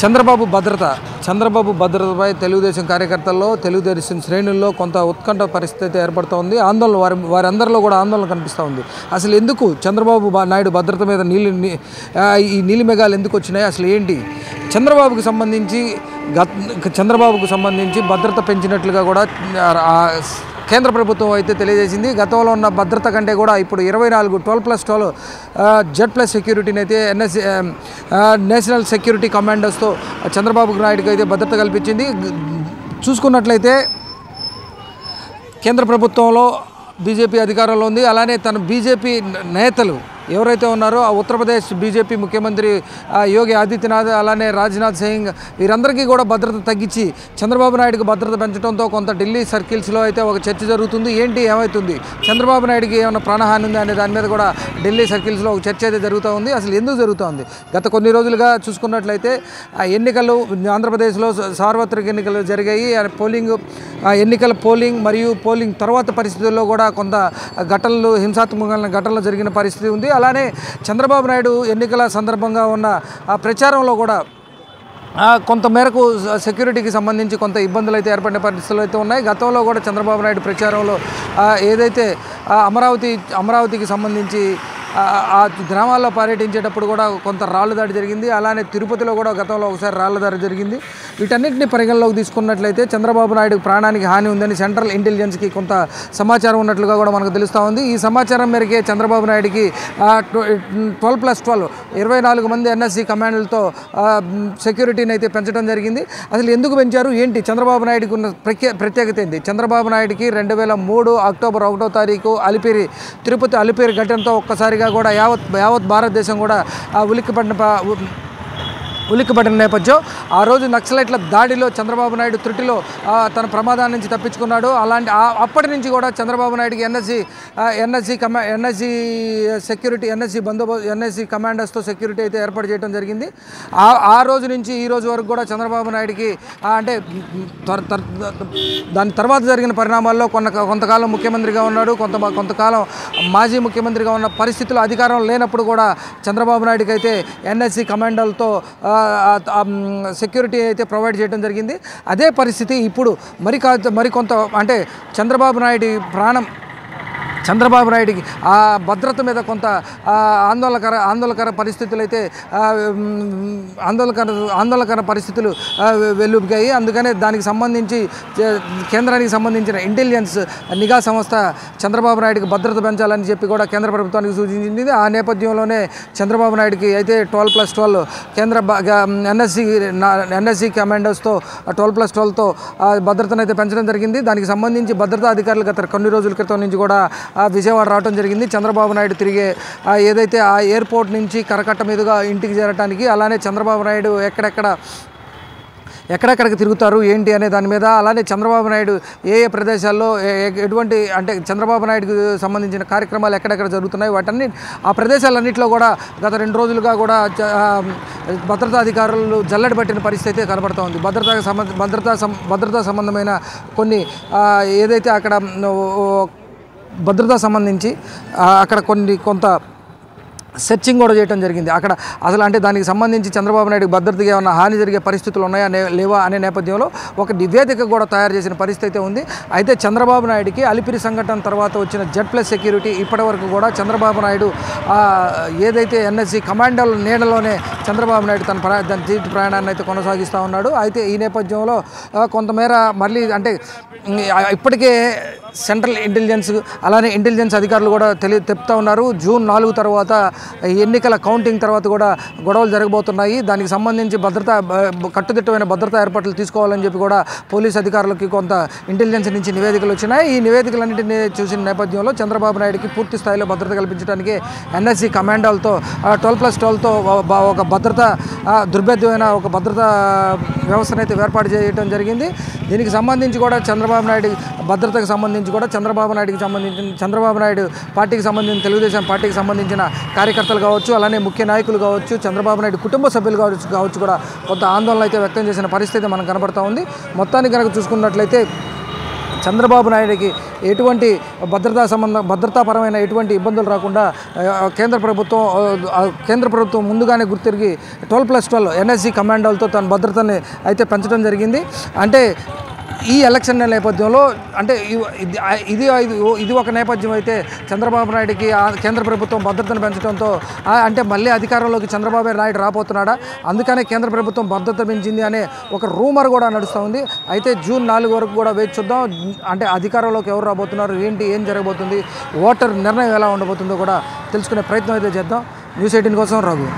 చంద్రబాబు భద్రతపై తెలుగుదేశం కార్యకర్తల్లో తెలుగుదేశం శ్రేణుల్లో కొంత ఉత్కంఠ పరిస్థితి ఏర్పడుతోంది. ఆందోళన వారందరిలో కూడా ఆందోళన కనిపిస్తూ ఉంది. అసలు ఎందుకు చంద్రబాబు నాయుడు భద్రత మీద ఈ నీలి మేఘాలు ఎందుకు వచ్చినాయి, అసలు ఏంటి? చంద్రబాబుకు సంబంధించి భద్రత పెంచినట్లుగా కూడా కేంద్ర ప్రభుత్వం అయితే తెలియజేసింది. గతంలో ఉన్న భద్రత కంటే కూడా ఇప్పుడు 24 12+12 Z+ సెక్యూరిటీని అయితే నేషనల్ సెక్యూరిటీ కమాండర్స్తో చంద్రబాబు నాయుడుకి అయితే భద్రత కల్పించింది. చూసుకున్నట్లయితే కేంద్ర ప్రభుత్వంలో బీజేపీ అధికారంలో ఉంది. అలానే తన బీజేపీ నేతలు ఎవరైతే ఉన్నారో ఆ ఉత్తరప్రదేశ్ బీజేపీ ముఖ్యమంత్రి యోగి ఆదిత్యనాథ్, అలానే రాజ్నాథ్ సింగ్, వీరందరికీ కూడా భద్రత తగ్గించి చంద్రబాబు నాయుడుకి భద్రత పెంచడంతో కొంత ఢిల్లీ సర్కిల్స్లో అయితే ఒక చర్చ జరుగుతుంది. ఏమవుతుంది, చంద్రబాబు నాయుడుకి ఏమైనా ప్రాణహాని ఉంది అనే దాని మీద కూడా ఢిల్లీ సర్కిల్స్లో ఒక చర్చ అయితే జరుగుతూ ఉంది. అసలు ఎందుకు జరుగుతోంది? గత కొన్ని రోజులుగా చూసుకున్నట్లయితే ఎన్నికలు ఆంధ్రప్రదేశ్లో సార్వత్రిక ఎన్నికలు జరిగాయి. పోలింగ్ మరియు పోలింగ్ తర్వాత పరిస్థితుల్లో కూడా కొంత హింసాత్మకమైన ఘటనలు జరిగిన పరిస్థితి ఉంది. అలానే చంద్రబాబు నాయుడు ఎన్నికల సందర్భంగా ఉన్న ప్రచారంలో కూడా కొంత మేరకు సెక్యూరిటీకి సంబంధించి కొంత ఇబ్బందులు అయితే ఏర్పడిన పరిస్థితులు అయితే ఉన్నాయి. గతంలో కూడా చంద్రబాబు నాయుడు ప్రచారంలో ఏదైతే అమరావతికి సంబంధించి ఆ గ్రామాల్లో పర్యటించేటప్పుడు కూడా కొంత రాళ్ల దాడి జరిగింది. అలానే తిరుపతిలో కూడా గతంలో ఒకసారి రాళ్ల దాడి జరిగింది. వీటన్నిటిని పరిగణలోకి తీసుకున్నట్లయితే చంద్రబాబు నాయుడు ప్రాణానికి హాని ఉందని సెంట్రల్ ఇంటెలిజెన్స్కి కొంత సమాచారం ఉన్నట్లుగా కూడా మనకు తెలుస్తూ ఉంది. ఈ సమాచారం మేరకే చంద్రబాబు నాయుడికి 12+12 24 మంది NSC కమాండర్లతో సెక్యూరిటీని అయితే పెంచడం జరిగింది. అసలు ఎందుకు పెంచారు, ఏంటి, చంద్రబాబు నాయుడుకి ఉన్న ప్రత్యేకత ఏంటి? చంద్రబాబు నాయుడికి 2003 అక్టోబర్ 1వ తారీఖు తిరుపతి అలిపిరి ఘటనతో ఒక్కసారిగా కూడా యావత్ భారతదేశం కూడా ఉలిక్కిపడిన నేపథ్యం. ఆ రోజు నక్సలైట్ల దాడిలో చంద్రబాబు నాయుడు త్రుటిలో తన ప్రమాదాన్ని నుంచి తప్పించుకున్నాడు. అప్పటి నుంచి కూడా చంద్రబాబు నాయుడికి NSC కమాండర్స్తో సెక్యూరిటీ అయితే ఏర్పాటు చేయడం జరిగింది. ఆ రోజు నుంచి ఈ రోజు వరకు కూడా చంద్రబాబు నాయుడికి అంటే దాని తర్వాత జరిగిన పరిణామాల్లో కొంతకాలం ముఖ్యమంత్రిగా ఉన్నాడు, కొంతకాలం మాజీ ముఖ్యమంత్రిగా ఉన్న పరిస్థితులు అధికారం లేనప్పుడు కూడా చంద్రబాబు నాయుడికి అయితే NSC కమాండర్లతో సెక్యూరిటీ అయితే ప్రొవైడ్ చేయడం జరిగింది. అదే పరిస్థితి ఇప్పుడు మరికొంత అంటే చంద్రబాబు నాయుడికి ఆ భద్రత మీద కొంత ఆందోళనకర పరిస్థితులు వెలువగాయి. అందుకనే దానికి సంబంధించి కేంద్రానికి సంబంధించిన ఇంటెలిజెన్స్ నిఘా సంస్థ చంద్రబాబు నాయుడికి భద్రత పెంచాలని చెప్పి కూడా కేంద్ర ప్రభుత్వానికి సూచించింది. ఆ నేపథ్యంలోనే చంద్రబాబు నాయుడికి అయితే 12+12 కేంద్ర NSC కమాండర్స్తో 12+12తో భద్రతను అయితే పెంచడం జరిగింది. దానికి సంబంధించి భద్రతా అధికారులు గత కొన్ని రోజుల క్రితం నుంచి కూడా విజయవాడ రావడం జరిగింది. చంద్రబాబు నాయుడు తిరిగే ఏదైతే ఆ ఎయిర్పోర్ట్ నుంచి కరకట్ట మీదుగా ఇంటికి చేరడానికి, అలానే చంద్రబాబు నాయుడు ఎక్కడెక్కడికి తిరుగుతారు ఏంటి అనే దాని మీద, అలానే చంద్రబాబు నాయుడు ఏ ప్రదేశాల్లో ఎటువంటి అంటే చంద్రబాబు నాయుడుకి సంబంధించిన కార్యక్రమాలు ఎక్కడెక్కడ జరుగుతున్నాయి ఆ ప్రదేశాలన్నింటిలో కూడా గత 2 రోజులుగా కూడా భద్రతా అధికారులు జల్లెడ పట్టిన పరిస్థితి అయితే కనబడుతూ ఉంది. భద్రతా సంబంధమైన కొన్ని ఏదైతే అక్కడ భద్రతా సంబంధించి అక్కడ కొంత సెర్చింగ్ కూడా చేయడం జరిగింది. అక్కడ అసలు అంటే దానికి సంబంధించి చంద్రబాబు నాయుడు భద్రతగా ఏమన్నా హాని జరిగే పరిస్థితులు ఉన్నాయా లేవా అనే నేపథ్యంలో ఒక నివేదిక కూడా తయారు చేసిన పరిస్థితి అయితే ఉంది. అయితే చంద్రబాబు నాయుడికి అలిపిరి సంఘటన తర్వాత వచ్చిన Z+ సెక్యూరిటీ ఇప్పటి వరకు కూడా చంద్రబాబు నాయుడు ఏదైతే NSC కమాండర్ల నీడలోనే చంద్రబాబు నాయుడు తన జీవిత ప్రయాణాన్ని అయితే కొనసాగిస్తూ ఉన్నాడు. అయితే ఈ నేపథ్యంలో కొంతమేర మళ్ళీ అంటే ఇప్పటికే సెంట్రల్ ఇంటెలిజెన్స్ అలానే ఇంటెలిజెన్స్ అధికారులు కూడా చెప్తా ఉన్నారు, జూన్ 4 తర్వాత ఎన్నికల కౌంటింగ్ తర్వాత కూడా గొడవలు జరగబోతున్నాయి. దానికి సంబంధించి కట్టుదిట్టమైన భద్రతా ఏర్పాట్లు తీసుకోవాలని చెప్పి కూడా పోలీస్ అధికారులకి కొంత ఇంటెలిజెన్స్ నుంచి నివేదికలు వచ్చినాయి. ఈ నివేదికలన్నింటినీ చూసిన నేపథ్యంలో చంద్రబాబు నాయుడికి పూర్తి స్థాయిలో భద్రత కల్పించడానికి NSC కమాండర్లతో 12+12తో ఒక దుర్భేద్యమైన ఒక భద్రతా వ్యవస్థను అయితే ఏర్పాటు చేయడం జరిగింది. దీనికి సంబంధించి కూడా చంద్రబాబు నాయుడు భద్రతకు సంబంధించి కూడా చంద్రబాబు నాయుడు పార్టీకి సంబంధించిన తెలుగుదేశం పార్టీకి సంబంధించిన కార్యకర్తలు కావచ్చు, అలానే ముఖ్య నాయకులు కావచ్చు, చంద్రబాబు నాయుడు కుటుంబ సభ్యులు కావచ్చు కూడా కొంత ఆందోళన అయితే వ్యక్తం చేసిన పరిస్థితి మనకు కనబడుతూ ఉంది. మొత్తానికి కనుక చూసుకున్నట్లయితే చంద్రబాబు నాయుడికి ఎటువంటి భద్రతాపరమైన ఎటువంటి ఇబ్బందులు రాకుండా కేంద్ర ప్రభుత్వం ముందుగానే గుర్తిరిగి 12+12 ఎన్ఎస్జీ కమాండోలతో తన భద్రతని అయితే పెంచడం జరిగింది. అంటే ఈ ఎలక్షన్ నేపథ్యంలో అంటే ఇది ఒక నేపథ్యం అయితే చంద్రబాబు నాయుడికి కేంద్ర ప్రభుత్వం భద్రతను పెంచడంతో అంటే మళ్ళీ అధికారంలోకి చంద్రబాబు నాయుడు రాబోతున్నాడా, అందుకనే కేంద్ర ప్రభుత్వం భద్రత పెంచింది అనే ఒక రూమర్ కూడా నడుస్తూ ఉంది. అయితే జూన్ 4 వరకు కూడా వేచి చూద్దాం. అంటే అధికారంలోకి ఎవరు రాబోతున్నారు, ఏం జరగబోతుంది, ఓటర్ నిర్ణయం ఎలా ఉండబోతుందో కూడా తెలుసుకునే ప్రయత్నం అయితే చేద్దాం. న్యూస్ 18 కోసం రఘు.